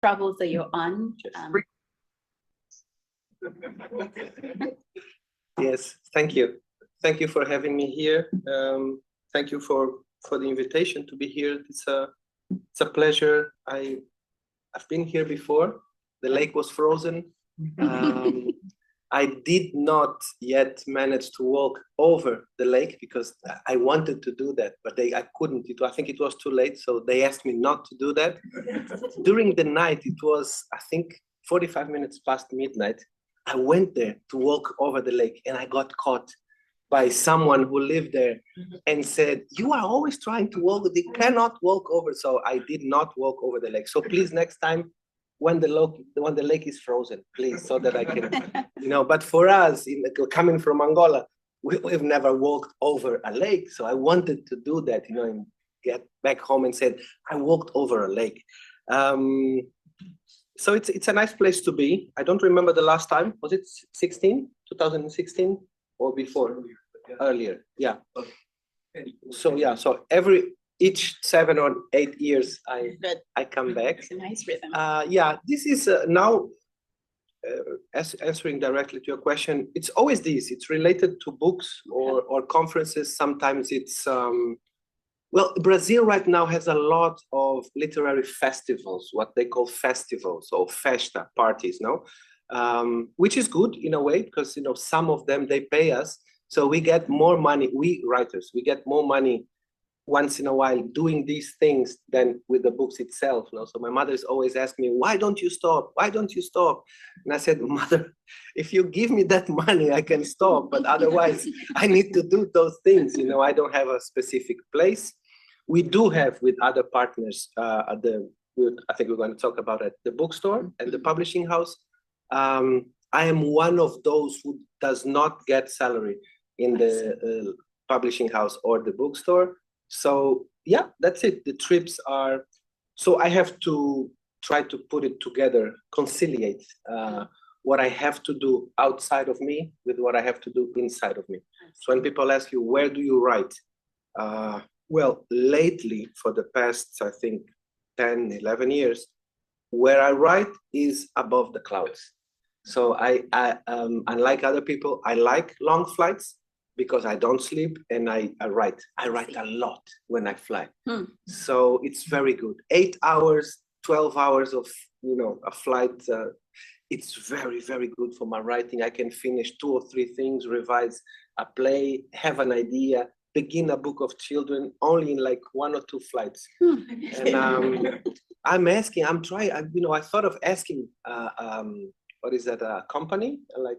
travels that you're on. Yes, thank you. Thank you for having me here. Thank you for the invitation to be here. It's a pleasure. I've been here before. The lake was frozen. I did not yet manage to walk over the lake because I wanted to do that, but I couldn't. I think it was too late, so they asked me not to do that. During the night, it was, I think, 45 minutes past midnight. I went there to walk over the lake, and I got caught by someone who lived there and said, "You are always trying to walk, you cannot walk over." So I did not walk over the lake. So please, next time, when the lake is frozen, please, so that I can, But for us, coming from Angola, we've never walked over a lake. So I wanted to do that, and get back home and said, I walked over a lake. So it's a nice place to be. I don't remember the last time. Was it 2016 or before? Earlier, yeah. So yeah, so each 7 or 8 years, I come back. It's a nice rhythm. Yeah, this is now answering directly to your question. It's always this. It's related to books or conferences. Sometimes it's well, Brazil right now has a lot of literary festivals, what they call festivals or festa parties, no, which is good in a way because some of them they pay us, so we get more money. We writers, we get more money once in a while doing these things than with the books itself. So my mother's always asked me, why don't you stop? Why don't you stop? And I said, Mother, if you give me that money, I can stop. But otherwise, I need to do those things. I don't have a specific place. We do have with other partners, I think we're going to talk about it, the bookstore and the publishing house. I am one of those who does not get salary in the publishing house or the bookstore. So yeah, that's it. The trips are, so I have to try to put it together, conciliate what I have to do outside of me with what I have to do inside of me. So when people ask you, where do you write? Well, lately, for the past, I think, 10, 11 years, where I write is above the clouds. So unlike other people, I like long flights, because I don't sleep and I write. I write a lot when I fly. So it's very good. 8 hours, 12 hours of, a flight. It's very, very good for my writing. I can finish 2 or 3 things, revise a play, have an idea, begin a book of children only in like 1 or 2 flights. And I thought of asking, what is that, a company? Like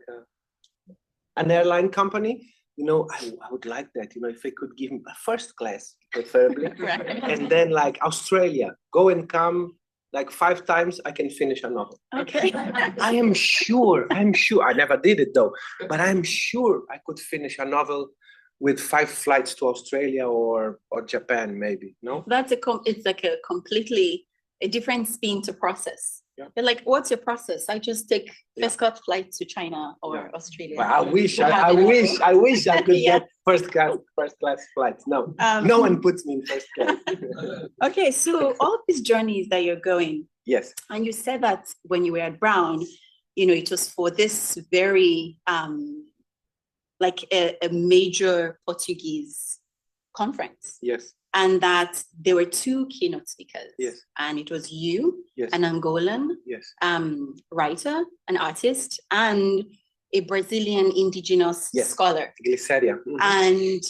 an airline company? I would like that, if they could give me a first class, preferably. Right. And then like Australia, go and come like 5 times, I can finish a novel. Okay. I am sure, I never did it though, but I'm sure I could finish a novel with 5 flights to Australia or Japan, maybe, no? It's like a completely different spin to process. Yeah. They're like, what's your process? I just take first class flight to China or Australia. Well, I wish I could get first class flights. No, no one puts me in first class. Okay, so all these journeys that you're going. Yes. And you said that when you were at Brown, it was for this very like a major Portuguese conference. Yes. And that there were 2 keynote speakers. Yes. And it was you, yes. an Angolan writer, an artist, and a Brazilian indigenous scholar. Glyceria. And,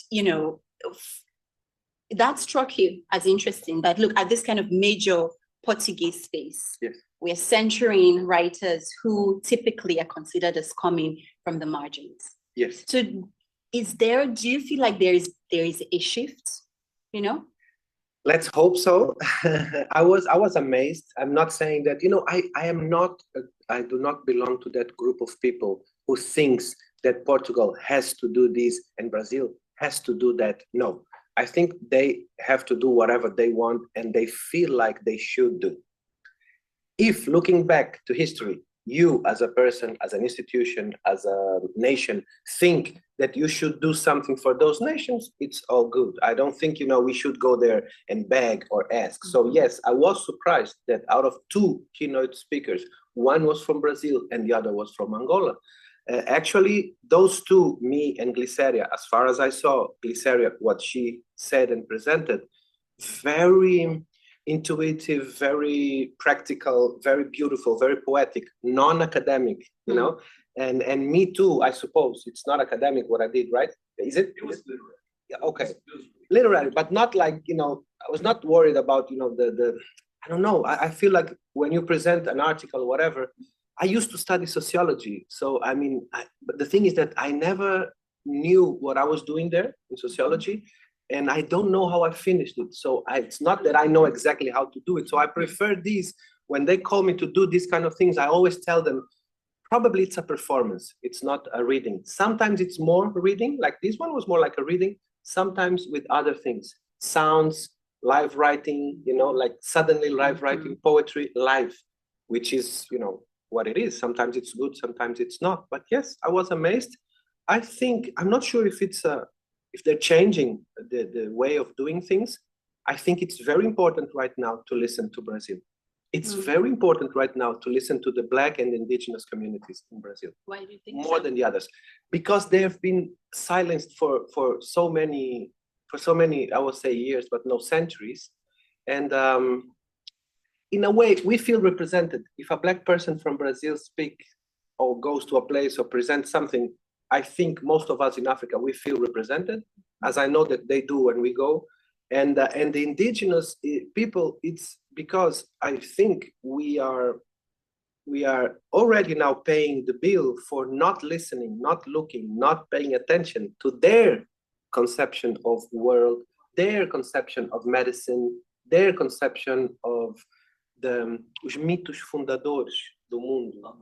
that struck you as interesting, that look at this kind of major Portuguese space. Yes. We're centering writers who typically are considered as coming from the margins. Yes. So do you feel like there is a shift? Let's hope so. I was amazed. I'm not saying that, I do not belong to that group of people who thinks that Portugal has to do this and Brazil has to do that. No, I think they have to do whatever they want and they feel like they should do. If looking back to history, you as a person, as an institution, as a nation, think that you should do something for those nations, it's all good. I don't think, we should go there and beg or ask. So yes, I was surprised that out of two keynote speakers, one was from Brazil and the other was from Angola. Actually, those two, me and Glyceria, as far as I saw, Glyceria, what she said and presented, very intuitive, very practical, very beautiful, very poetic, non-academic, and me too, I suppose. It's not academic what I did, right? Is it? It was literary. Yeah, okay. Literary, but not like, I was not worried about, the I don't know. I feel like when you present an article, whatever, I used to study sociology. So, but the thing is that I never knew what I was doing there in sociology. And I don't know how I finished it. So it's not that I know exactly how to do it. So I prefer these. When they call me to do these kind of things, I always tell them, probably it's a performance. It's not a reading. Sometimes it's more reading, like this one was more like a reading, sometimes with other things, sounds, live writing, like suddenly live writing, poetry, live, which is, what it is. Sometimes it's good, sometimes it's not. But yes, I was amazed. I think, I'm not sure if if they're changing the way of doing things. I think it's very important right now to listen to Brazil. It's very important right now to listen to the Black and indigenous communities in Brazil. Why do you think more than the others? Because they have been silenced for so many, I would say years, but no centuries. And in a way, we feel represented. If a Black person from Brazil speaks or goes to a place or presents something, I think most of us in Africa, we feel represented, as I know that they do when we go. And the indigenous people, it's because I think we are already now paying the bill for not listening, not looking, not paying attention to their conception of world, their conception of medicine, their conception of os mitos fundadores do mundo,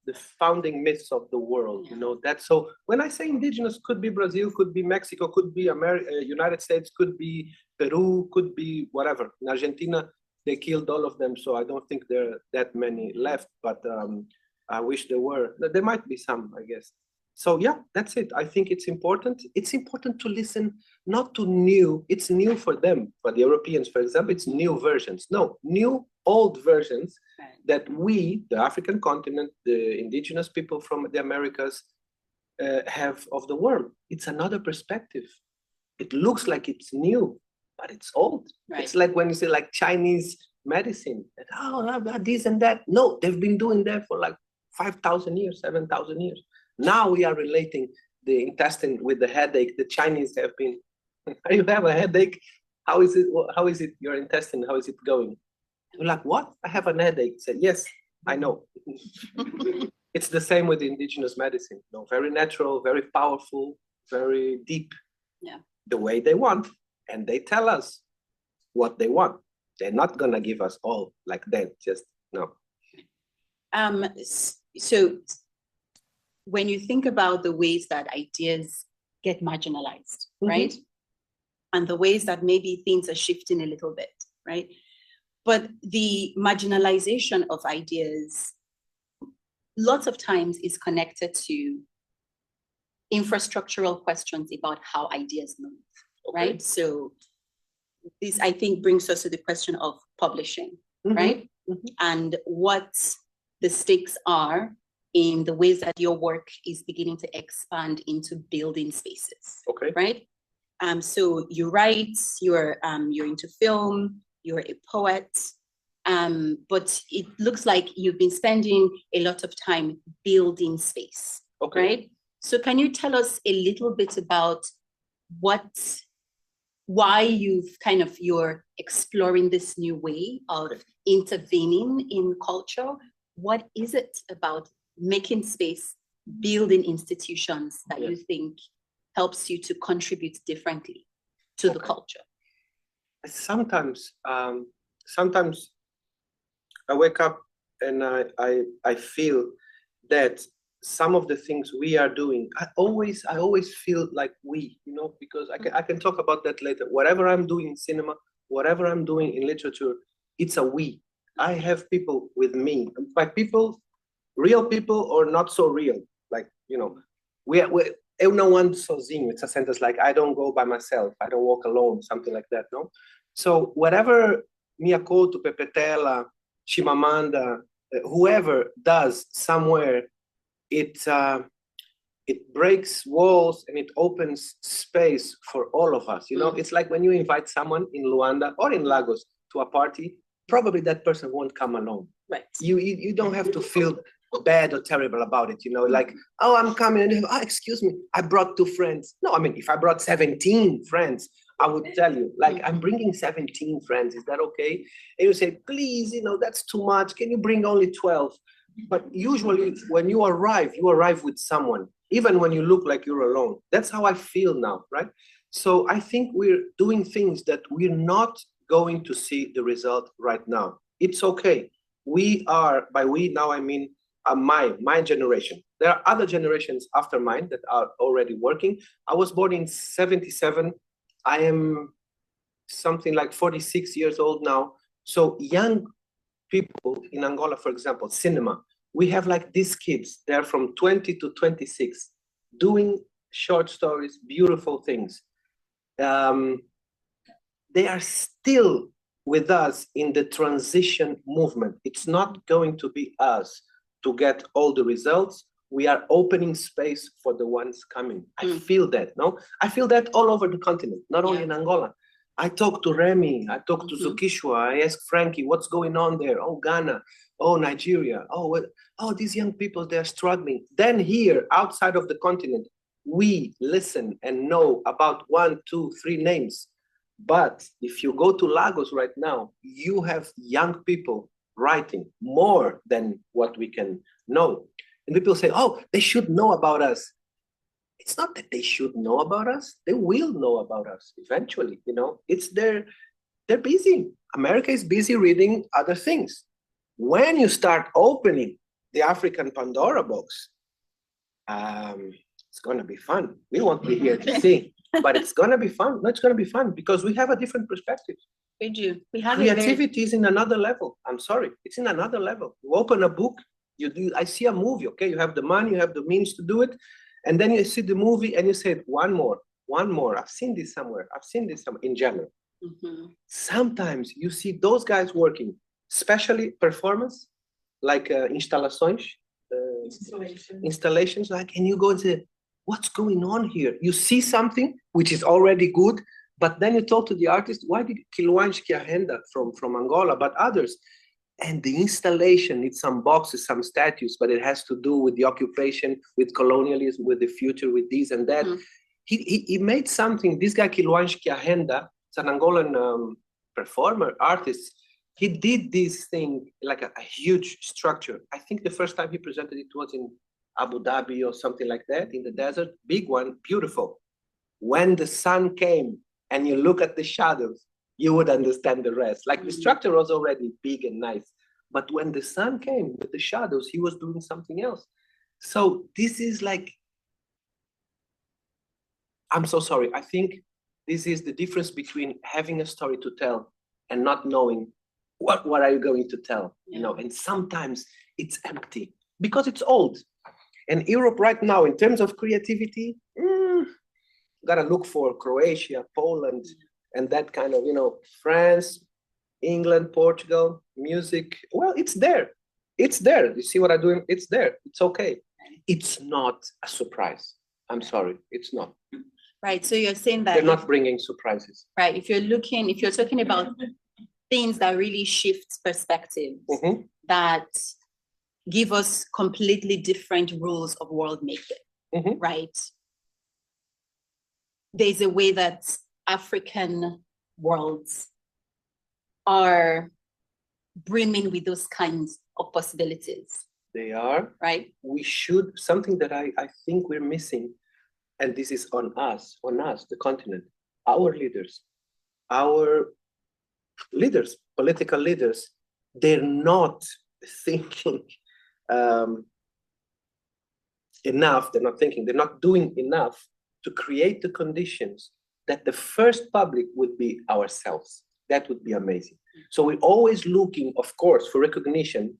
the founding myths of the world, that. So when I say indigenous, could be Brazil, could be Mexico, could be United States, could be Peru, could be whatever. In Argentina, they killed all of them, so I don't think there are that many left, but I wish there were. There might be some, I guess. So yeah, that's it. I think it's important. It's important to listen, not to new. It's new for them, for the Europeans, for example, it's new versions. No, new old versions that we, the African continent, the indigenous people from the Americas, have of the world. It's another perspective. It looks like it's new, but it's old. Right. It's like when you say like Chinese medicine, this and that. No, they've been doing that for like 5,000 years, 7,000 years. Now we are relating the intestine with the headache. The Chinese have been, you have a headache? How is it your intestine? How is it going? You're like, what? I have an headache. Say, yes, I know. It's the same with indigenous medicine. Very natural, very powerful, very deep. Yeah. The way they want. And they tell us what they want. They're not gonna give us all like that, just no. So when you think about the ways that ideas get marginalized, right? And the ways that maybe things are shifting a little bit, right? But the marginalization of ideas, lots of times is connected to infrastructural questions about how ideas move, right? So this, I think, brings us to the question of publishing, right? And what the stakes are in the ways that your work is beginning to expand into building spaces, right? So you write, you're into film, you're a poet, but it looks like you've been spending a lot of time building space, right? So can you tell us a little bit about why you're exploring this new way of intervening in culture? What is it about making space, building institutions that you think helps you to contribute differently to the culture? Sometimes I wake up and I feel that some of the things we are doing, I always feel like we, because I can talk about that later. Whatever I'm doing in cinema, whatever I'm doing in literature, it's a we. I have people with me. By people, real people or not so real. Like, eu não ando sozinho. It's a sentence like, I don't go by myself. I don't walk alone, something like that, no? So whatever Mia Couto, Pepetela, Chimamanda, whoever does somewhere, it breaks walls and it opens space for all of us. It's like when you invite someone in Luanda or in Lagos to a party, probably that person won't come alone. Right. You don't have to feel bad or terrible about it, like, oh, I'm coming, and excuse me, I brought 2 friends. No, I mean, if I brought 17 friends, I would tell you, like, I'm bringing 17 friends, is that okay? And you say, please, that's too much, can you bring only 12? But usually when you arrive with someone, even when you look like you're alone. That's how I feel now, right? So I think we're doing things that we're not going to see the result right now. It's okay. We are, by we now I mean my generation. There are other generations after mine that are already working. I was born in 77. I am something like 46 years old now. So young people in Angola, for example, cinema, we have like these kids, they're from 20 to 26, doing short stories, beautiful things. They are still with us in the transition movement. It's not going to be us to get all the results. We are opening space for the ones coming. I feel that, no? I feel that all over the continent, not only in Angola. I talked to Remy, I talked to Zukishwa, I asked Frankie, what's going on there? Oh, Ghana, oh, Nigeria, oh, these young people, they're struggling. Then here, outside of the continent, we listen and know about 1, 2, 3 names. But if you go to Lagos right now, you have young people writing more than what we can know. And people say, oh, they should know about us. It's not that they should know about us. They will know about us eventually, It's they're busy. America is busy reading other things. When you start opening the African Pandora box, it's going to be fun. We won't be here to see, but it's going to be fun. No, it's going to be fun because we have a different perspective. We do. We have Creativity is in another level. I'm sorry. It's in another level. You open a book, I see a movie, okay? You have the money, you have the means to do it. And then you see the movie and you say, one more. I've seen this somewhere. In general. Sometimes you see those guys working, especially performance, like installations, like, and you go and say, what's going on here? You see something which is already good, but then you talk to the artist, why did Ondjaki from Angola, but others? And the installation needs some boxes, some statues, but it has to do with the occupation, with colonialism, with the future, with this and that. He made something, this guy Ondjaki, it's an Angolan performer, artist. He did this thing like a huge structure. I think the first time he presented it was in Abu Dhabi or something like that, in the desert, big one, beautiful. When the sun came and you look at the shadows, you would understand the rest. Like the structure was already big and nice, but when the sun came with the shadows, he was doing something else. So this is like, I'm so sorry. I think this is the difference between having a story to tell and not knowing what are you going to tell, and sometimes it's empty because it's old. And Europe right now, in terms of creativity, gotta look for Croatia, Poland, and that kind of, France, England, Portugal, music. Well, it's there. It's there. You see what I'm doing? It's there. It's okay. It's not a surprise. I'm sorry. It's not. Right. So you're saying that they're not bringing surprises. Right. If you're talking about things that really shift perspectives, that give us completely different rules of world making, right? There's a way that African worlds are brimming with those kinds of possibilities. They are. Right. We should, something that I think we're missing, and this is on us, the continent, our leaders, political leaders, they're not thinking enough, they're not doing enough to create the conditions that the first public would be ourselves. That would be amazing. So we're always looking, of course, for recognition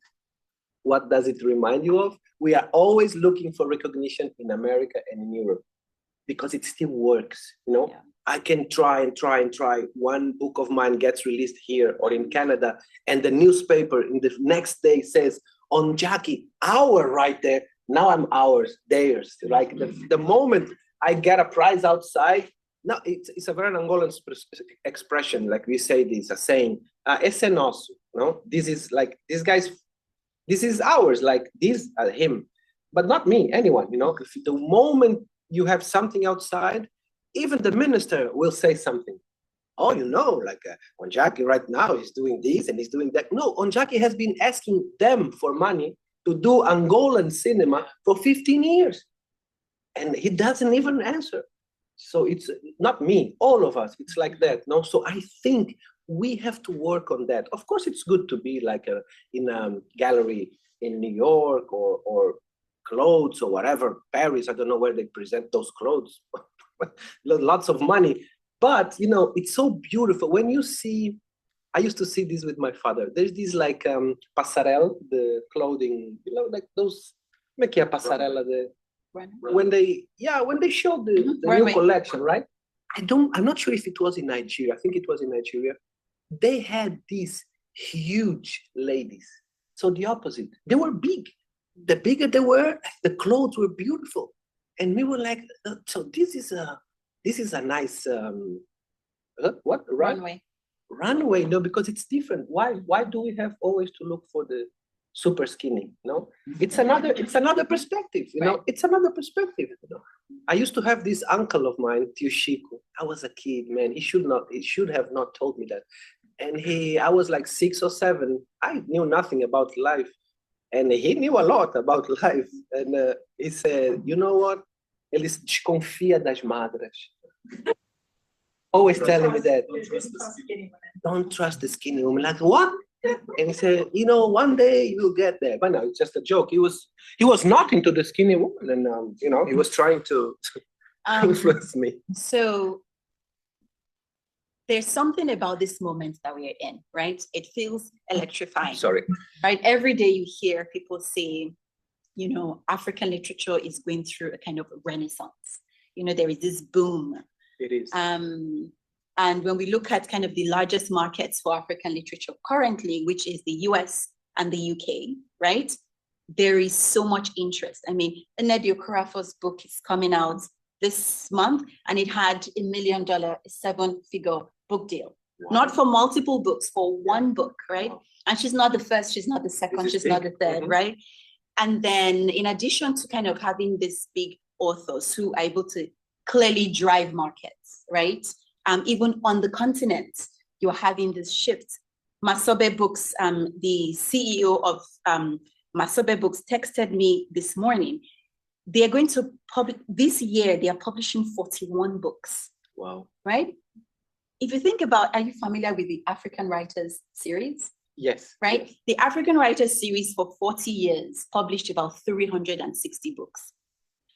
what does it remind you of? We are always looking for recognition in America and in Europe because it still works, you know? Yeah. I can try and try and try. One book of mine gets released here or in Canada, and the newspaper in the next day says, Ondjaki, our right there. Now I'm ours, theirs. Like the moment I get a prize outside, no, it's a very Angolan expression, like we say this, a saying, esse é nosso, no? This is like, this guy's, this is ours, like this, him, but not me, anyone, you know? If the moment you have something outside, even the minister will say something. Oh, you know, like Ondjaki right now is doing this and he's doing that. No, Ondjaki has been asking them for money to do Angolan cinema for 15 years. And he doesn't even answer. So it's not me, all of us, it's like that. No, so I think we have to work on that. Of course, it's good to be like in a gallery in New York or clothes or whatever, Paris, I don't know where they present those clothes, lots of money. But, you know, it's so beautiful. When you see, I used to see this with my father. There's this like passarelle, the clothing, you know, like those, como é que é a passarela? When they showed the new collection, right? I'm not sure if it was in Nigeria. I think it was in Nigeria. They had these huge ladies. So the opposite, they were big. The bigger they were, the clothes were beautiful. And we were like, so this is a nice, what? Runway, no, because it's different. Why do we have always to look for the super skinny? No, it's another perspective, you know. It's another perspective, you know. I used to have this uncle of mine, Tio Chico. I was a kid, man. He should have not told me that. And I was like 6 or 7. I knew nothing about life, and he knew a lot about life. And he said, you know what? Ele desconfia das madras. Always telling me that. Don't trust the skinny woman. Like, what? And he said, you know, one day you'll get there. But no, it's just a joke. He was not into the skinny woman, and you know, he was trying to influence me. So there's something about this moment that we are in, right? It feels electrifying. Sorry. Right? Every day you hear people say, you know, African literature is going through a kind of renaissance. You know, there is this boom. It is. And when we look at kind of the largest markets for African literature currently, which is the US and the UK, right? There is so much interest. I mean, Nnedi Okorafor's book is coming out this month, and it had $1 million, 7-figure book deal. Wow. Not for multiple books, for one book, right? Wow. And she's not the first, she's not the second, she's not the third, right? And then in addition to kind of having these big authors who are able to clearly drive markets, right? Even on the continent, you're having this shift. Masobe Books, the CEO of Masobe Books texted me this morning. They are going to publish, this year, they are publishing 41 books. Wow. Right? If you think about, are you familiar with the African Writers series? Yes. Right? Yes. The African Writers series for 40 years published about 360 books.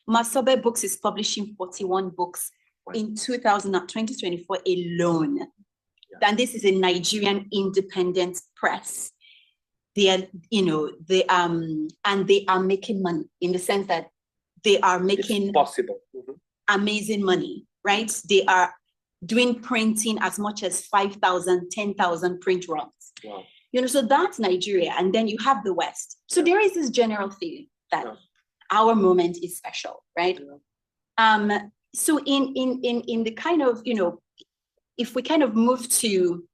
Masobe Books is publishing 41 books in 2024 alone. Yeah. And this is a Nigerian independent press. They are, you know, and they are making money in the sense that they are making amazing money, right? They are doing printing as much as 5,000, 10,000 print runs. Wow. You know, so that's Nigeria. And then you have the West. So there is this general feeling that our moment is special, right? Yeah. So in the kind of, you know, if we kind of move to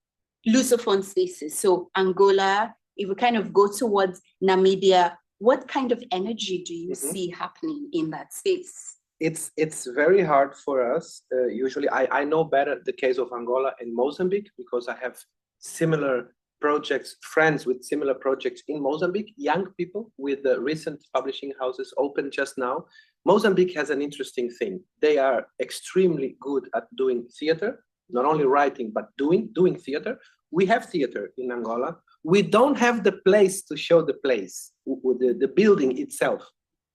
Lusophone spaces, so Angola, if we kind of go towards Namibia, what kind of energy do you see happening in that space? It's very hard for us. Usually, I know better the case of Angola and Mozambique because I have similar projects, friends with similar projects in Mozambique, young people with the recent publishing houses open just now. Mozambique has an interesting thing. They are extremely good at doing theater, not only writing, but doing theater. We have theater in Angola. We don't have the place to show the place, the building itself.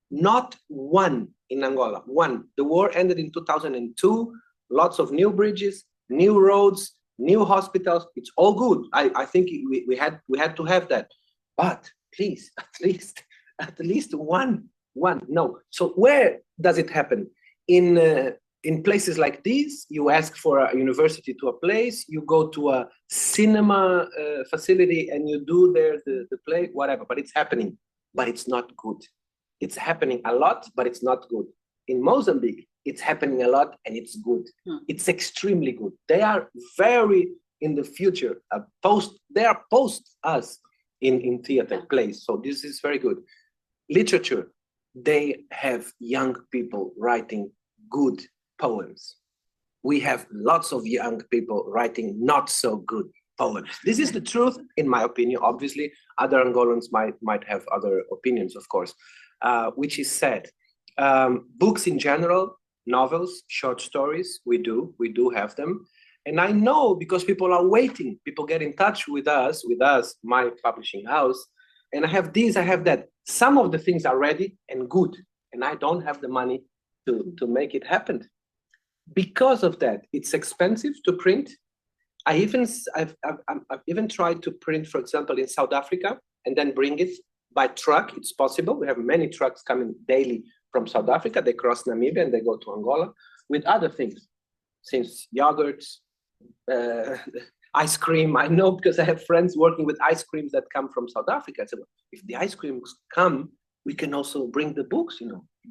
Not one in Angola, one. The war ended in 2002, lots of new bridges, new roads, new hospitals. It's all good. I think we had to have that. But at least one. No. So where does it happen? In places like these, you ask for a university to a place, you go to a cinema facility and you do there the play, whatever, but it's happening, but it's not good. It's happening a lot, but it's not good. In Mozambique, it's happening a lot and it's good. It's extremely good. They are very in the future, they are post us in theater plays. So this is very good. Literature, they have young people writing good poems. We have lots of young people writing not so good poems. This is the truth, in my opinion. Obviously, other Angolans might have other opinions, of course, which is sad. Books in general, novels, short stories, we do have them. And I know because people are waiting, people get in touch with us, my publishing house, and I have this, I have that. Some of the things are ready and good, and I don't have the money to make it happen. Because of that, it's expensive to print. I've even tried to print, for example, in South Africa and then bring it by truck. It's possible. We have many trucks coming daily from South Africa. They cross Namibia and they go to Angola with other things, since yogurts, ice cream. I know because I have friends working with ice creams that come from South Africa. I said, well, if the ice creams come, we can also bring the books,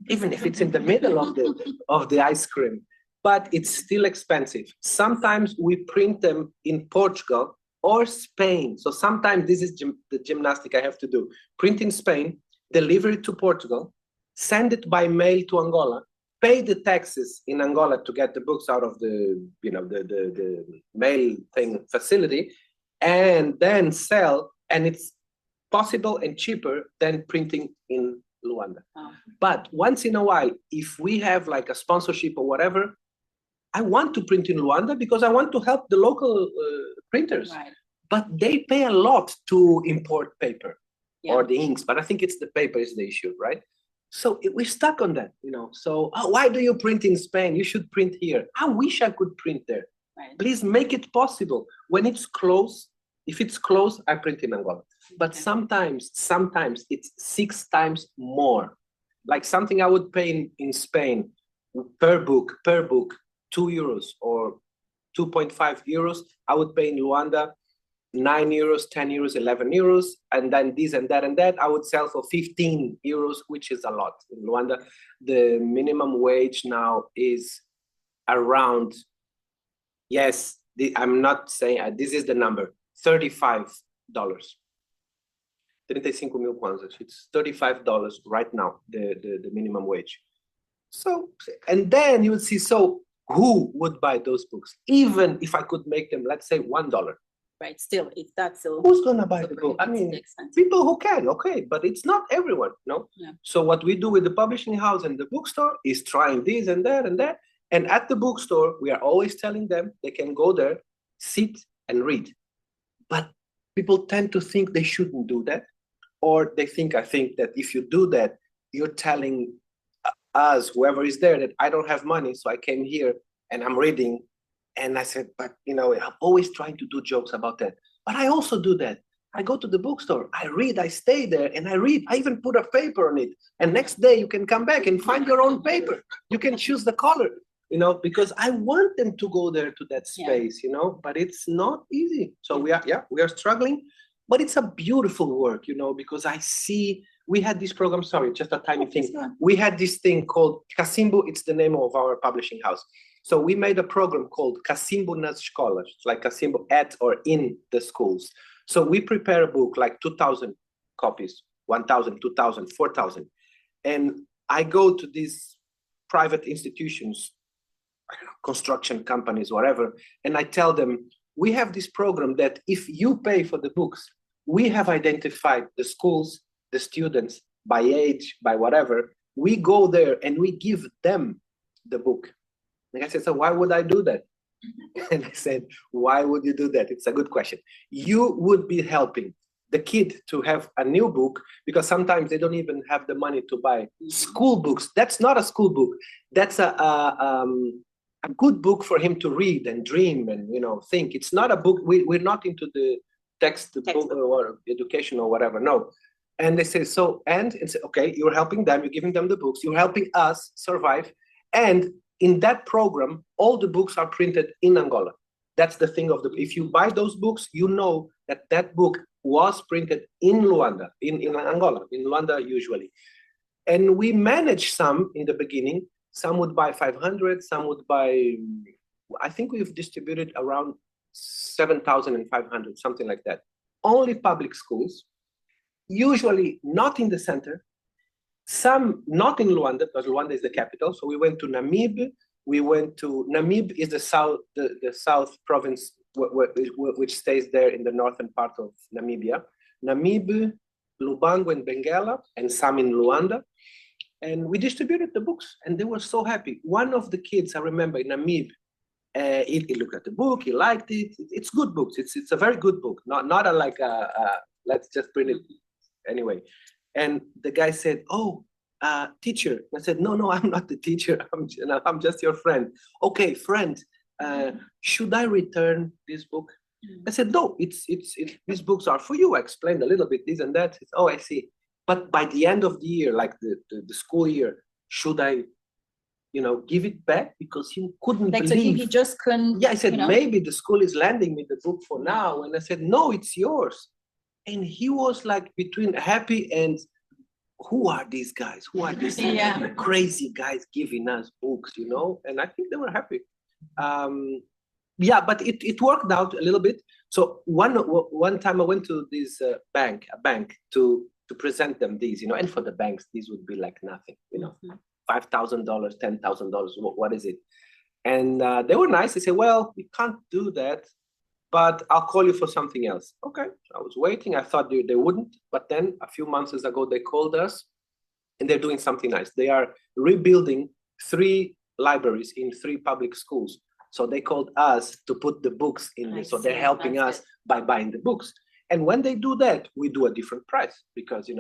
even if it's in the middle of the ice cream. But it's still expensive. Sometimes we print them in Portugal or Spain. So sometimes this is the gymnastic I have to do. Print in Spain, deliver it to Portugal, send it by mail to Angola, pay the taxes in Angola to get the books out of the mail thing facility, and then sell. And it's possible and cheaper than printing in Luanda. Oh. But once in a while, if we have like a sponsorship or whatever, I want to print in Luanda because I want to help the local printers. Right. But they pay a lot to import paper or the inks. But I think it's the paper is the issue, right? So we're stuck on that, So why do you print in Spain? You should print here. I wish I could print there. Right. Please make it possible. When it's close, if it's close, I print in Angola. But sometimes it's 6 times more. Like something I would pay in Spain per book, 2 euros or 2.5 euros. I would pay in Luanda 9 euros, 10 euros, 11 euros, and then this and that, I would sell for 15 euros, which is a lot. In Luanda, the minimum wage now is around, I'm not saying, this is the number, $35. 35 mil kwanzas. It's $35 right now, the minimum wage. So, and then you would see, so who would buy those books? Even if I could make them, let's say $1. Right, still, if that's still... Who's going to buy the book? I mean, people who can, okay, but it's not everyone, no? Yeah. So what we do with the publishing house and the bookstore is trying this and that and that. And at the bookstore, we are always telling them they can go there, sit and read. But people tend to think they shouldn't do that. Or they think, I think that if you do that, you're telling us, whoever is there, that I don't have money, so I came here and I'm reading. And I said, but I'm always trying to do jokes about that. But I also do that. I go to the bookstore, I read, I stay there and I read. I even put a paper on it. And next day you can come back and find your own paper. You can choose the color, because I want them to go there to that space, but it's not easy. So we are struggling, but it's a beautiful work, because I see, we had this program, sorry, just a tiny thing. We had this thing called Casimbo. It's the name of our publishing house. So we made a program called Casimbo nas escolas, like Casimbo at or in the schools. So we prepare a book, like 2,000 copies, 1,000, 2,000, 4,000. And I go to these private institutions, construction companies, whatever, and I tell them, we have this program that if you pay for the books, we have identified the schools, the students, by age, by whatever. We go there and we give them the book. And I said, so why would I do that? And I said, why would you do that? It's a good question. You would be helping the kid to have a new book, because sometimes they don't even have the money to buy school books. That's not a school book. That's a good book for him to read and dream and think. It's not a book. We're not into the text book or education or whatever. No, And they say, so, and say, okay, you're helping them, you're giving them the books, you're helping us survive. And in that program, all the books are printed in Angola. That's the thing of if you buy those books, you know that that book was printed in Luanda, in Angola, in Luanda usually. And we managed some in the beginning. Some would buy 500, some would buy, I think we've distributed around 7,500, something like that. Only public schools, usually not in the center, some not in Luanda, because Luanda is the capital. So we went to Namib. Namib is the south province, which stays there in the northern part of Namibia. Namib, Lubango and Benguela, and some in Luanda. And we distributed the books, and they were so happy. One of the kids, I remember, in Namib, he looked at the book, he liked it. It's good books. It's a very good book. Not like let's just print it anyway. And the guy said, "Oh, teacher." I said, "No, I'm not the teacher. I'm just your friend." "Okay, friend. Should I return this book?" I said, "No. These books are for you." I explained a little bit this and that. Said, "Oh, I see. But by the end of the year, like the school year, should I, give it back?" Because he couldn't believe. So he just couldn't. Yeah, I said, maybe the school is lending me the book for now. And I said, "No, it's yours." And he was like between happy and, who are these guys? Who are these crazy guys giving us books, And I think they were happy. But it worked out a little bit. So one time I went to this bank to present them these, and for the banks, these would be like nothing, $5,000, $10,000, what is it? And they were nice. They said, "Well, we can't do that, but I'll call you for something else." Okay, I was waiting. I thought they wouldn't, but then a few months ago, they called us, and they're doing something nice. They are rebuilding 3 libraries in 3 public schools. So they called us to put the books in there. So they're helping us by buying the books. And when they do that, we do a different price because,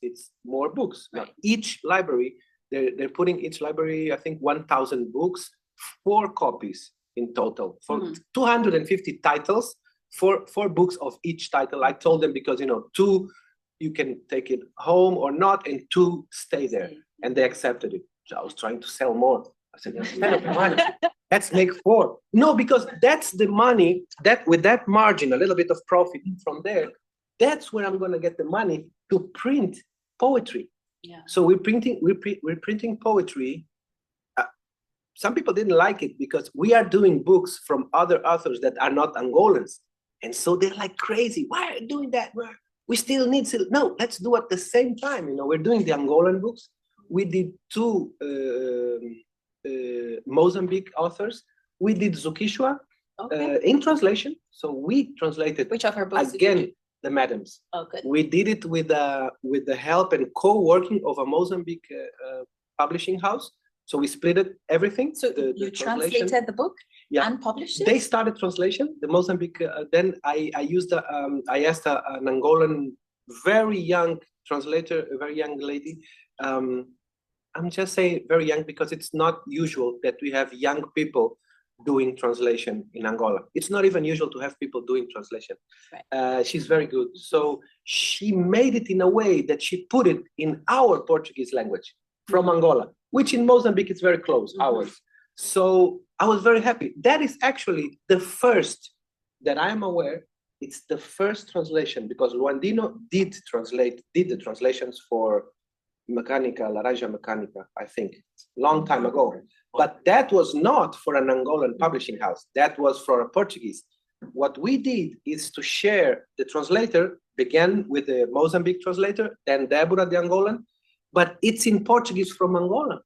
it's more books. Right. Now, each library, they're putting each library, I think, 1,000 books, 4 copies in total, for 250 titles, 4 books of each title. I told them because, 2, you can take it home or not, and 2 stay there. And they accepted it. So I was trying to sell more. I said, let's make 4. No, because that's the money, that with that margin, a little bit of profit from there, that's where I'm going to get the money to print poetry. Yeah. So we're printing poetry. Some people didn't like it because we are doing books from other authors that are not Angolans. And so they're like crazy. Why are you doing that? We still need to. No, let's do at the same time. We're doing the Angolan books. We did 2 Mozambique authors. We did Zukishwa in translation. So we translated. Which of her books? Again, the Madams. Oh, good. We did it with the help and co-working of a Mozambique publishing house. So we split it, everything. So you translated the book and published it? They started translation, the Mozambique. Then I asked an Angolan, very young translator, a very young lady. I'm just saying very young because it's not usual that we have young people doing translation in Angola. It's not even usual to have people doing translation. Right. She's very good. So she made it in a way that she put it in our Portuguese language from Angola, which in Mozambique is very close, ours. So I was very happy. That is actually the first that I am aware. It's the first translation because Luandino did the translations for Mecânica, Laranja Mecânica, I think, long time ago. But that was not for an Angolan publishing house. That was for a Portuguese. What we did is to share the translator, began with the Mozambique translator, then Deborah the Angolan, but it's in Portuguese from Angola.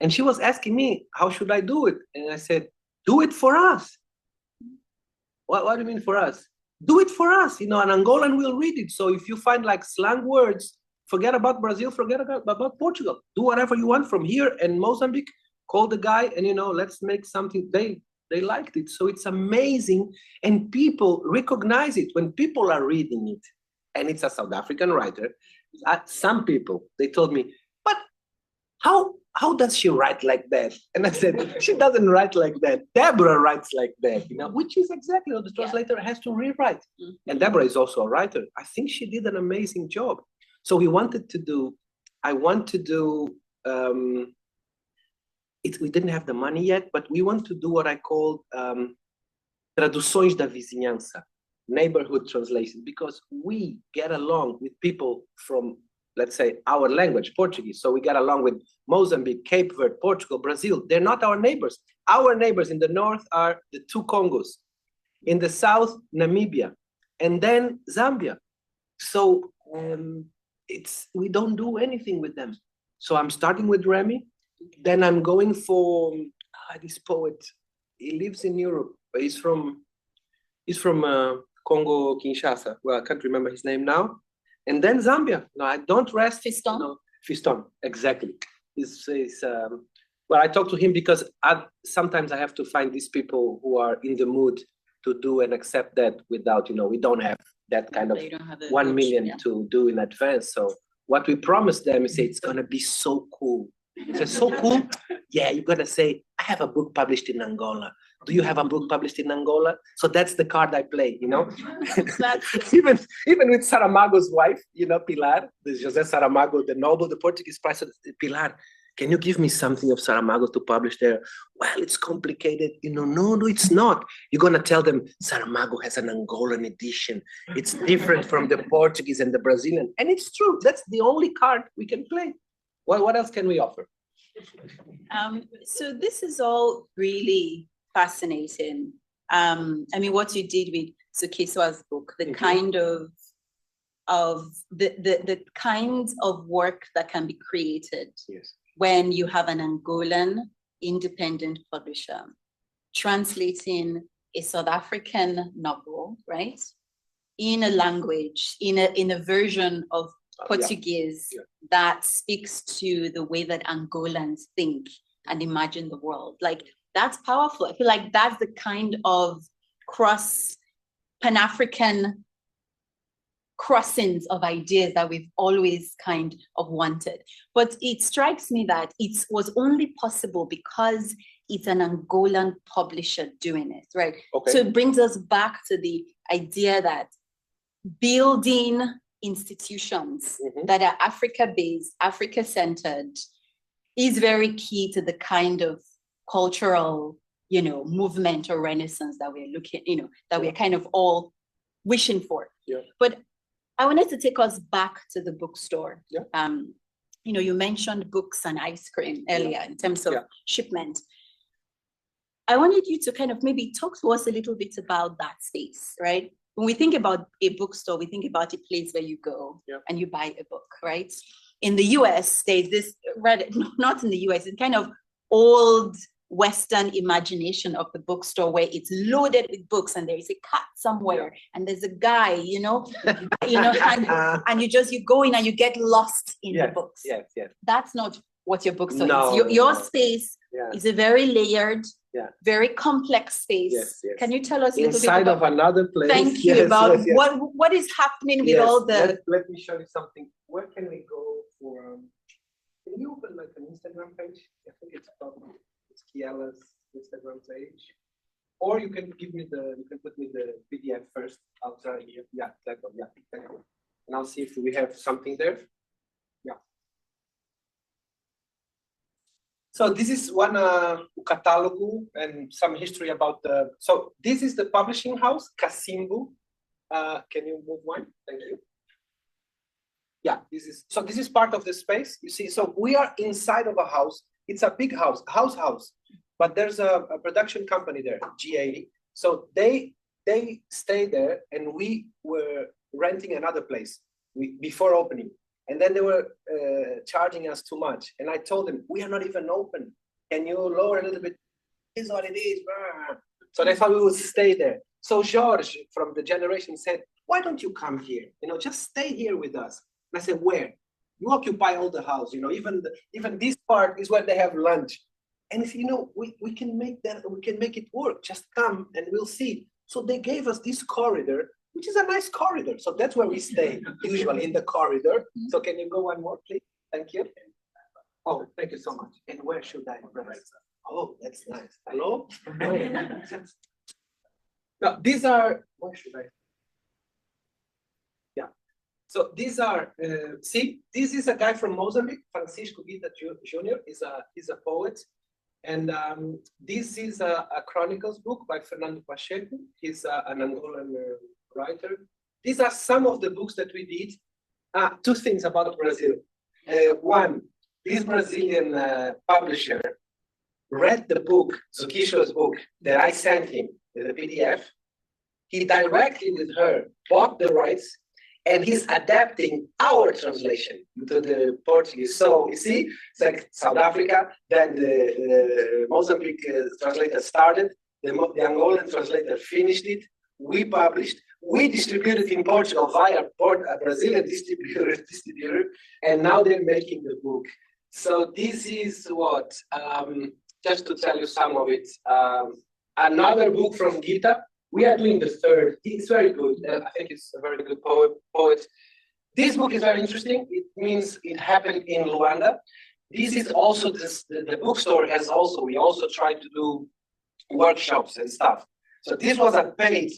And she was asking me, how should I do it? And I said, do it for us. What do you mean for us? Do it for us. An Angolan will read it. So if you find like slang words, forget about Brazil, forget about Portugal. Do whatever you want from here and Mozambique. Call the guy and, let's make something. They liked it. So it's amazing. And people recognize it when people are reading it. And it's a South African writer. Some people, they told me, but how does she write like that? And I said, she doesn't write like that. Deborah writes like that, which is exactly what the translator has to rewrite. And Deborah is also a writer. I think she did an amazing job. So we wanted to do, I want to do, we didn't have the money yet, but we want to do what I call traduções da vizinhança, neighborhood translation, because we get along with people from, let's say, our language, Portuguese. So we get along with Mozambique, Cape Verde, Portugal, Brazil. They're not our neighbors. Our neighbors in the north are the two Congos. In the south, Namibia, and then Zambia. So we don't do anything with them. So I'm starting with Remy, then I'm going for this poet. He lives in Europe, but he's from Congo Kinshasa. Well, I can't remember his name now. And then Zambia. No, I don't rest. Fiston. No, Fiston, exactly. Well, I talk to him because sometimes I have to find these people who are in the mood to do and accept that without, we don't have that kind of 1 million to do in advance. So what we promise them is say it's gonna be so cool. It's so cool. Yeah, you're gonna say, I have a book published in Angola. Do you have a book published in Angola? So that's the card I play, even with Saramago's wife, Pilar, the José Saramago, the Nobel, the Portuguese prize, Pilar, can you give me something of Saramago to publish there? Well, it's complicated. No, it's not. You're going to tell them Saramago has an Angolan edition. It's different from the Portuguese and the Brazilian. And it's true. That's the only card we can play. What else can we offer? So this is all really fascinating. What you did with Sukeswa's book, the kind of the kinds of work that can be created. Yes. When you have an Angolan independent publisher translating a South African novel, right, in a language, in a version of Portuguese that speaks to the way that Angolans think and imagine the world. Like, that's powerful. I feel like that's the kind of Pan-African crossings of ideas that we've always kind of wanted. But it strikes me that it was only possible because it's an Angolan publisher doing it, right? Okay. So it brings us back to the idea that building institutions that are Africa-based, Africa-centered is very key to the kind of cultural, movement or renaissance that we're looking, that we're kind of all wishing for. Yeah. But I wanted to take us back to the bookstore. Yeah. You mentioned books and ice cream earlier in terms of shipment. I wanted you to kind of maybe talk to us a little bit about that space, right? When we think about a bookstore, we think about a place where you go and you buy a book, right? In the US, there's this, not in the US, it's kind of old Western imagination of the bookstore where it's loaded with books and there is a cat somewhere and there's a guy, and you go in and you get lost in the books. Yes. That's not what your bookstore No, is. Your space is a very layered, very complex space. Yes. Can you tell us a little inside bit about, of another place? Thank you, about what is happening with all the... Let me show you something. Where can we go for... can you open like an Instagram page? I think it's Kiela's Instagram page. Or you can put me the PDF first. I'll try here. Yeah, that one. Yeah, thank you. And I'll see if we have something there. Yeah. So this is one catalogue and some history about the. So this is the publishing house, Casimbo. Can you move one? Thank you. Yeah, this is part of the space. You see, so we are inside of a house. It's a big house, but there's a production company there, G80. So they stay there, and we were renting another place before opening. And then they were charging us too much. And I told them, we are not even open. Can you lower a little bit? This is what it is. So they thought we would stay there. So George from the generation said, why don't you come here? Just stay here with us. And I said, where? You occupy all the house, even this part is where they have lunch. And he said, we can make it work. Just come and we'll see. So they gave us this corridor, which is a nice corridor. So that's where we stay, usually in the corridor. So can you go one more, please? Thank you. Oh, thank you so much. And where should I write? Oh, that's nice. Hello? Now, these are, where should I? Yeah. So these are, see, this is a guy from Mozambique, Francisco Guita Jr. He's a poet. And this is a chronicles book by Fernando Pacheco. He's an Angolan writer. These are some of the books that we did. Two things about Brazil. One, this Brazilian publisher read the book, Zukisho's book, that I sent him, the PDF. He directly with her bought the rights, and he's adapting our translation to the Portuguese. So you see, it's like South Africa, then the Mozambique translator started, the Angolan translator finished it, we published, we distributed in Portugal via a Brazilian distributor, and now they're making the book. So this is what, just to tell you some of it, another book from Gita. We are doing the third. It's very good. I think it's a very good poet. This book is very interesting. It means it happened in Luanda. This is also the bookstore has also, we also try to do workshops and stuff. So this was a paid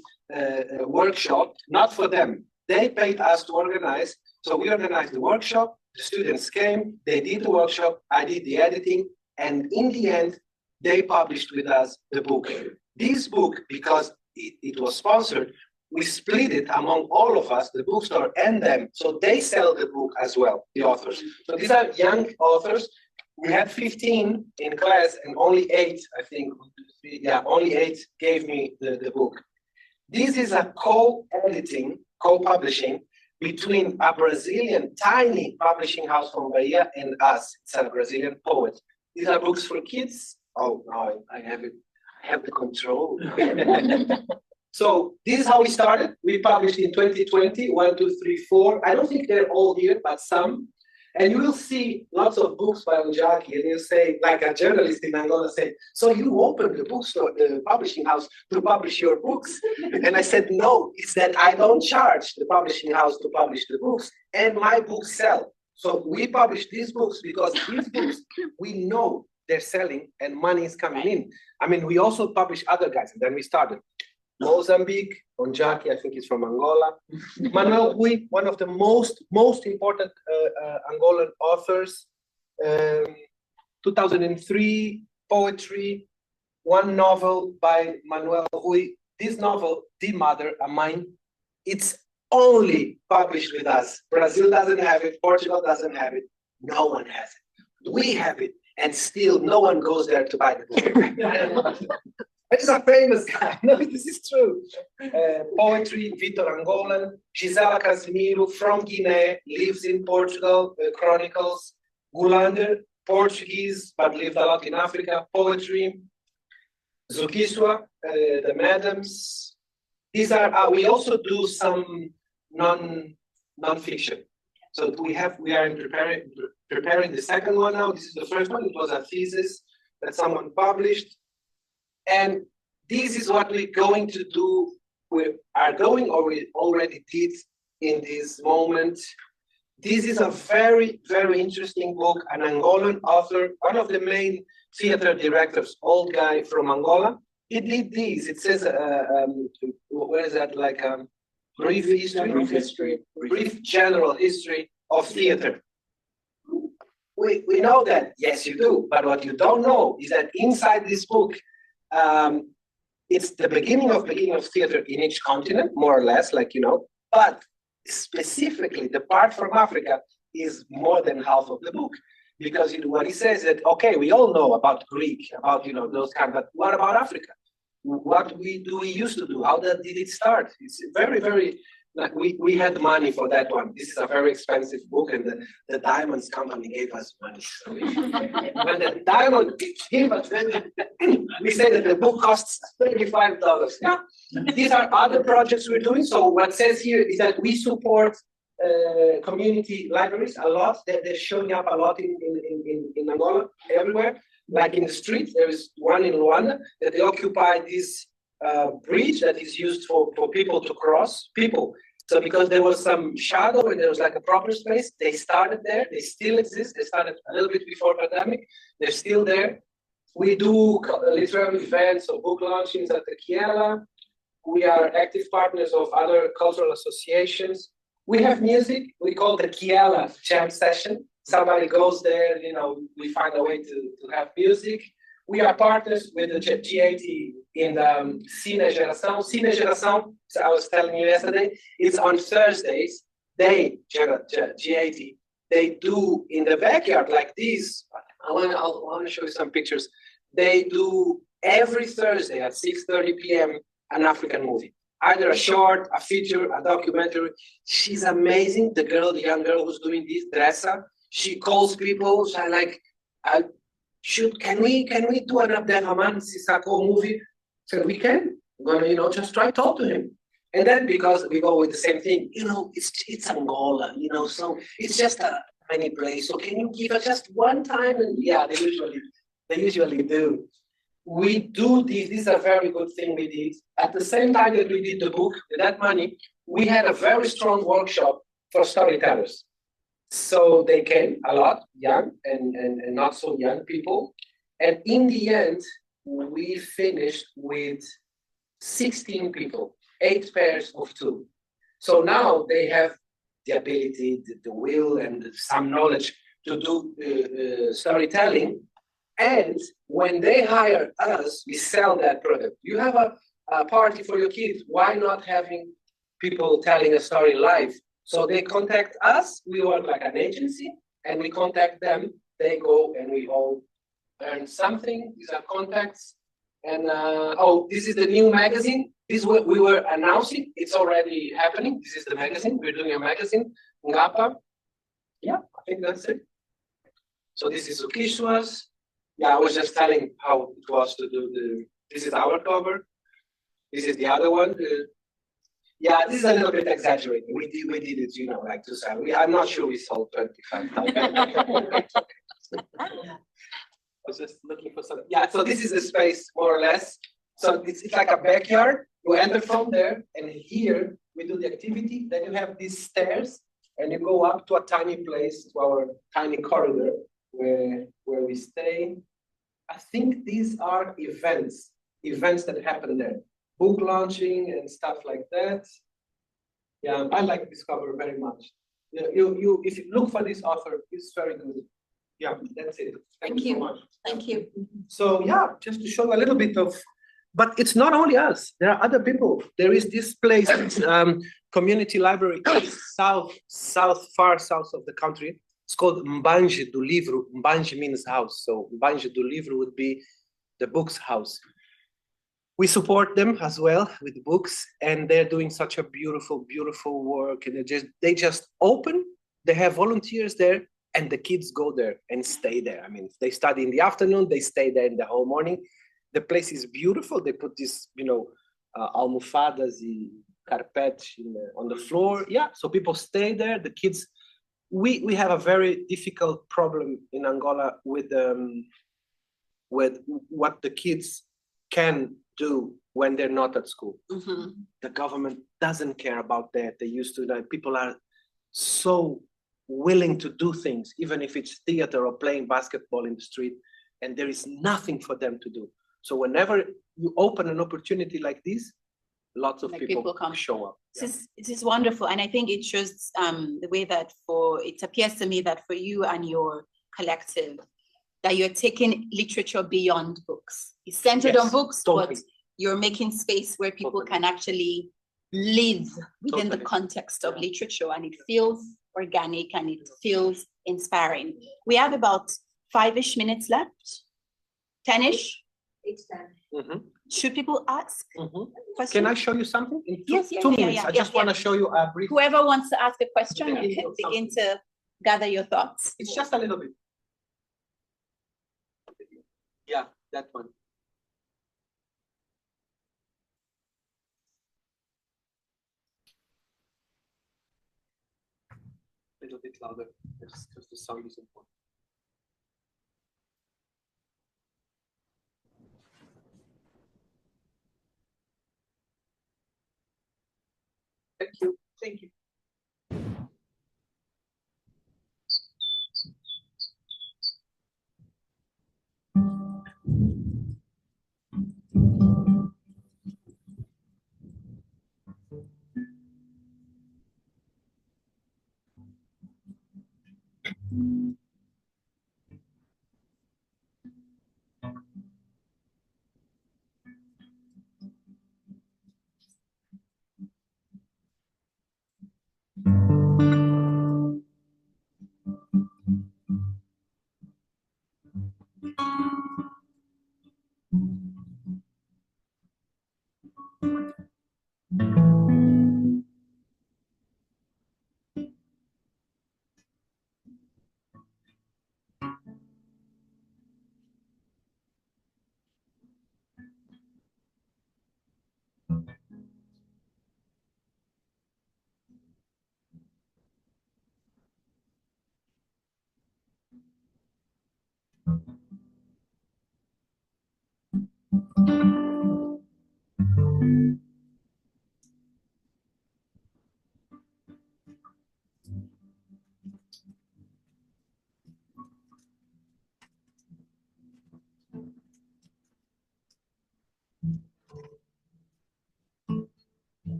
workshop, not for them. They paid us to organize. So we organized the workshop. The students came, they did the workshop, I did the editing, and in the end, they published with us the book. This book, because it was sponsored, we split it among all of us, the bookstore and them, so they sell the book as well, the authors. So these are young authors. We had 15 in class and only 8, I think, only 8 gave me the book. This is a co-editing, co-publishing between a Brazilian tiny publishing house from Bahia and us. It's a Brazilian poet. These are books for kids. Oh, no, I have it. I have the control. So this is how we started. We published in 2020, 1, 2, 3, 4. I don't think they're all here, but some. And you will see lots of books by Ondjaki, and you say, like a journalist in Angola say, so you opened the bookstore, the publishing house to publish your books? And I said, no, it's that I don't charge the publishing house to publish the books, and my books sell. So we publish these books because these books, we know they're selling and money is coming in. I mean, we also publish other guys, and then we started. Mozambique, Ondjaki, I think he's from Angola. Manuel Rui, one of the most important Angolan authors. 2003, poetry, one novel by Manuel Rui. This novel, The Mother, A Mine, it's only published with us. Brazil doesn't have it, Portugal doesn't have it, no one has it. We have it, and still no one goes there to buy the book. He's a famous guy. No, this is true. Poetry, Vitor Angolan, Gisela Casimiro from Guinea, lives in Portugal, chronicles. Gulander, Portuguese, but lived a lot in Africa. Poetry. Zukiswa, the Madams. These are, we also do some non-fiction. So we are preparing the second one now. This is the first one. It was a thesis that someone published. And this is what we're going to do. We are going, or we already did in this moment. This is a very, very interesting book. An Angolan author, one of the main theater directors, old guy from Angola. He did this. It says, where is that? Like a brief history, brief general history of theater. We know that, yes, you do. But what you don't know is that inside this book, it's the beginning of theater in each continent, more or less, like, you know, but specifically the part from Africa is more than half of the book, because what he says that, okay, we all know about Greek, about, you know, those kind, but what about Africa? What we used to do? How did it start? It's very, very, like we had money for that one. This is a very expensive book, and the Diamonds company gave us money. So when the Diamond gave us, we say that the book costs $35. Yeah. These are other projects we're doing. So what says here is that we support community libraries a lot. They're showing up a lot in Angola, everywhere. Like in the streets, there is one in Luanda that they occupy this bridge that is used for people to cross. So because there was some shadow and there was like a proper space, they started there. They still exist. They started a little bit before pandemic. They're still there. We do literary events or book launchings at the Kiela. We are active partners of other cultural associations. We have music. We call the Kiela jam session. Somebody goes there, we find a way to have music. We are partners with the G80 in the Cine Geração. Cine Geração, I was telling you yesterday, it's on Thursdays. G80, they do in the backyard like this. I want to show you some pictures. They do every Thursday at 6:30 p.m. an African movie. Either a short, a feature, a documentary. She's amazing. The young girl who's doing this, Dressa, she calls people. She's like, can we do an Abdelrahman Sissako movie? So we can. We're gonna, just try to talk to him. And then because we go with the same thing, it's Angola, so it's just a tiny place. So can you give us just one time? And yeah, they usually do. We do this. This is a very good thing we did. At the same time that we did the book, with that money, we had a very strong workshop for storytellers. So they came a lot, young and not so young people. And in the end, we finished with 16 people, 8 pairs of 2. So now they have the ability, the will, and some knowledge to do storytelling. And when they hire us, we sell that product. You have a party for your kids. Why not having people telling a story live? So they contact us. We work like an agency, and we contact them. They go, and we all earn something. These are contacts. And this is the new magazine. This is what we were announcing. It's already happening. This is the magazine. We're doing a magazine, Ngapa. Yeah, I think that's it. So this is Ukishwa's. Yeah, I was just telling how it was to do this is our cover. This is the other one. Yeah, this is a little bit exaggerated. We did it, like to sell. I'm not sure we sold 25,000. I was just looking for something. Yeah, so this is the space more or less. So it's like a backyard. You enter from there, and here we do the activity. Then you have these stairs, and you go up to a tiny place, to our tiny corridor, where we stay. I think these are events that happen there. Book launching and stuff like that. Yeah, I like this cover very much. You if you look for this author, it's very good. Yeah, that's it. Thank you so much. Thank you. So yeah, just to show a little bit of, but it's not only us. There are other people. There is this place, community library, far south of the country. It's called Mbanje do Livro. Mbanje means house. So Mbanje do Livro would be the books house. We support them as well with books, and they're doing such a beautiful, beautiful work. And they just open. They have volunteers there, and the kids go there and stay there. I mean, if they study in the afternoon, they stay there in the whole morning. The place is beautiful. They put this, almofadas and carpet on the floor. Yeah, so people stay there. The kids. We have a very difficult problem in Angola with what the kids can do when they're not at school. Mm-hmm. The government doesn't care about that. They used to. People are so willing to do things, even if it's theater or playing basketball in the street, and there is nothing for them to do. So whenever you open an opportunity like this, lots of people come show up. This is wonderful, and I think it shows the way that it appears to me that for you and your collective, that you're taking literature beyond books. It's centered on books, but you're making space where people can actually live within the context of literature, and it feels organic and it feels inspiring. We have about 5-ish minutes left, 10-ish. It's 10. Mm-hmm. Should people ask questions? Can I show you something? In Yes, two minutes. I just want to show you a brief. Whoever wants to ask a question, you can begin to gather your thoughts. It's just a little bit. Yeah, that one. A little bit louder, because the sound is important. Thank you. Thank you.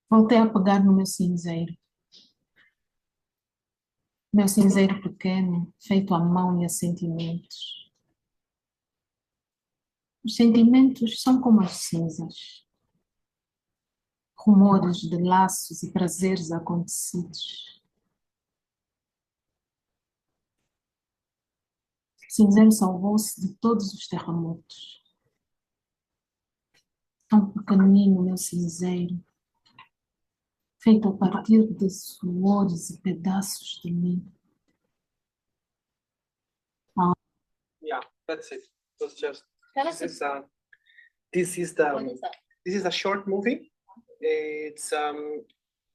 Voltei a pegar no meu cinzeiro. Meu cinzeiro pequeno, feito à mão e a sentimentos. Os sentimentos são como as cinzas, rumores de laços e prazeres acontecidos. O cinzeiro salvou-se de todos os terremotos. Tão pequenino meu cinzeiro, feito a partir de suores e pedaços de mim. Yeah, that's it. It was just Tell this us is this is the what is that? this is a short movie. It's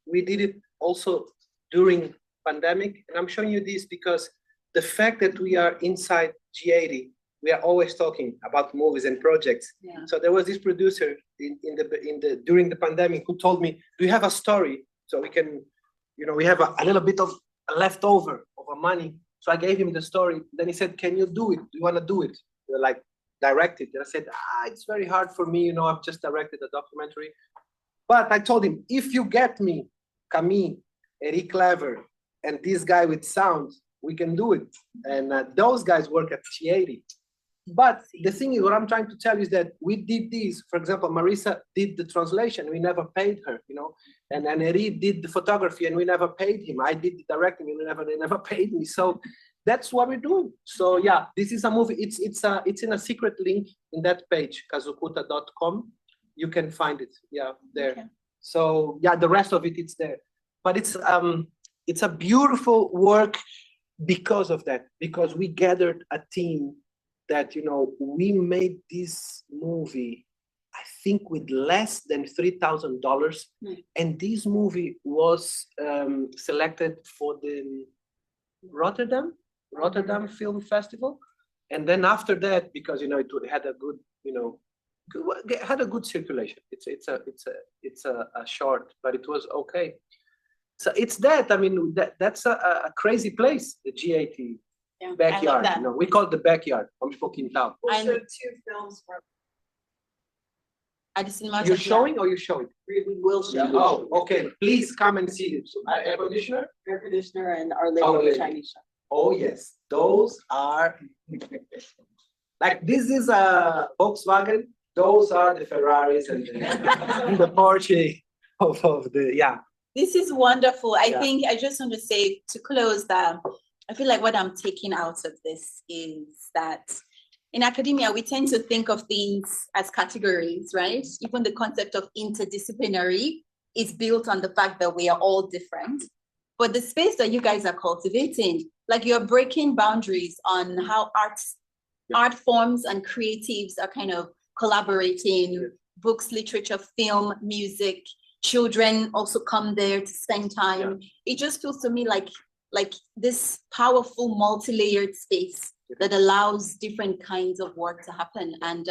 we did it also during pandemic, and I'm showing you this because the fact that we are inside G80, we are always talking about movies and projects. Yeah. So there was this producer in the during the pandemic who told me, "Do you have a story so we can, we have a little bit of a leftover of a money." So I gave him the story. Then he said, "Can you do it? Do you want to do it? Like direct it?" And I said, "It's very hard for me. I've just directed a documentary." But I told him, if you get me, Camille, Eric Clever, and this guy with sound, we can do it. And those guys work at G80. But the thing is, what I'm trying to tell you is that we did this. For example, Marisa did the translation. We never paid her, And Eric did the photography, and we never paid him. I did the directing, and they never paid me. So that's what we're doing. So yeah, this is a movie. It's in a secret link in that page, kazukuta.com. You can find it, there. Okay. So yeah, the rest of it's there. But it's a beautiful work because of that, because we gathered a team that, we made this movie, I think with less than $3,000. And this movie was selected for the Rotterdam Film Festival. And then after that, because, it had a good, had a good circulation. It's a short, but it was okay. So it's that. I mean, that's a crazy place, the G80 backyard. We call it the backyard. Quintal. We'll show 2 films from. You're showing or you showing? We will show. Oh, okay. Please come and see it. Air conditioner? Air conditioner and Our Lady of the Chinese shop. Oh yes, those are like this is a Volkswagen. Those are the Ferraris and the Porsche of the This is wonderful. I think I just want to say to close that I feel like what I'm taking out of this is that in academia, we tend to think of things as categories, right? Even the concept of interdisciplinary is built on the fact that we are all different. But the space that you guys are cultivating, like you're breaking boundaries on how art forms and creatives are kind of collaborating, books, literature, film, music, children also come there to spend time. It just feels to me like this powerful multi-layered space that allows different kinds of work to happen. And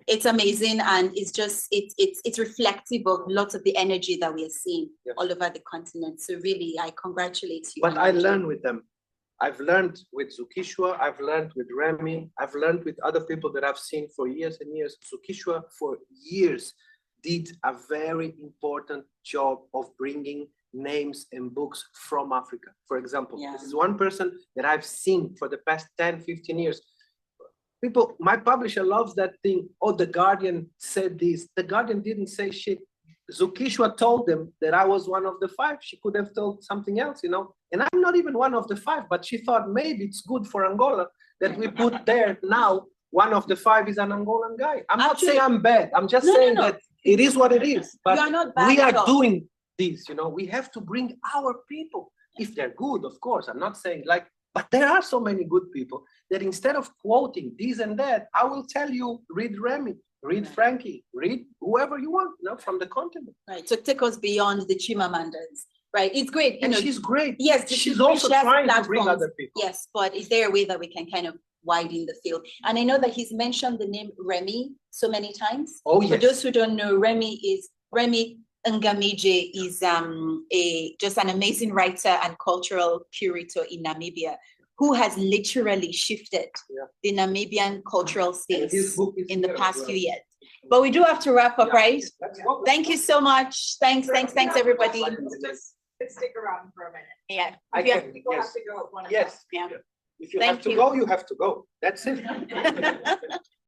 it's amazing, and it's reflective of lots of the energy that we are seeing all over the continent. So really, I congratulate you. But I learn with them. I've learned with Zukishwa, I've learned with Remy, I've learned with other people that I've seen for years and years. Zukishwa for years did a very important job of bringing names and books from Africa. For example, this is one person that I've seen for the past 10, 15 years. People, my publisher loves that thing. Oh, The Guardian said this. The Guardian didn't say shit. Zukishwa told them that I was one of the 5. She could have told something else, And I'm not even one of the 5, but she thought maybe it's good for Angola that we put there now one of the 5 is an Angolan guy. I'm not Actually- saying I'm bad. I'm just No, no, saying no. that it is what it is. You But are not bad we at are all. doing this, we have to bring our people. If they're good, of course, I'm not saying but there are so many good people that instead of quoting this and that, I will tell you, read Remy, read Frankie, read whoever you want, from the continent. Right, so take us beyond the Chimamandas, right? It's great, And she's great. Yes, She's also she has trying to bring platforms. other people. Yes, but is there a way that we can kind of widen the field? And I know that he's mentioned the name Remy so many times. Oh, For yes. those who don't know, Remy Ngamije is just an amazing writer and cultural curator in Namibia who has literally shifted the Namibian cultural And his space book is in the here as past well. few years. But we do have to wrap up, right? Let's go. Thank you so much. Thanks, everybody. Just stick around for a minute. Yeah. I If you have- can, People yes. have to go at 1 o'clock. Yes. Yeah. If you Thank have to you. go, you have to go. That's it.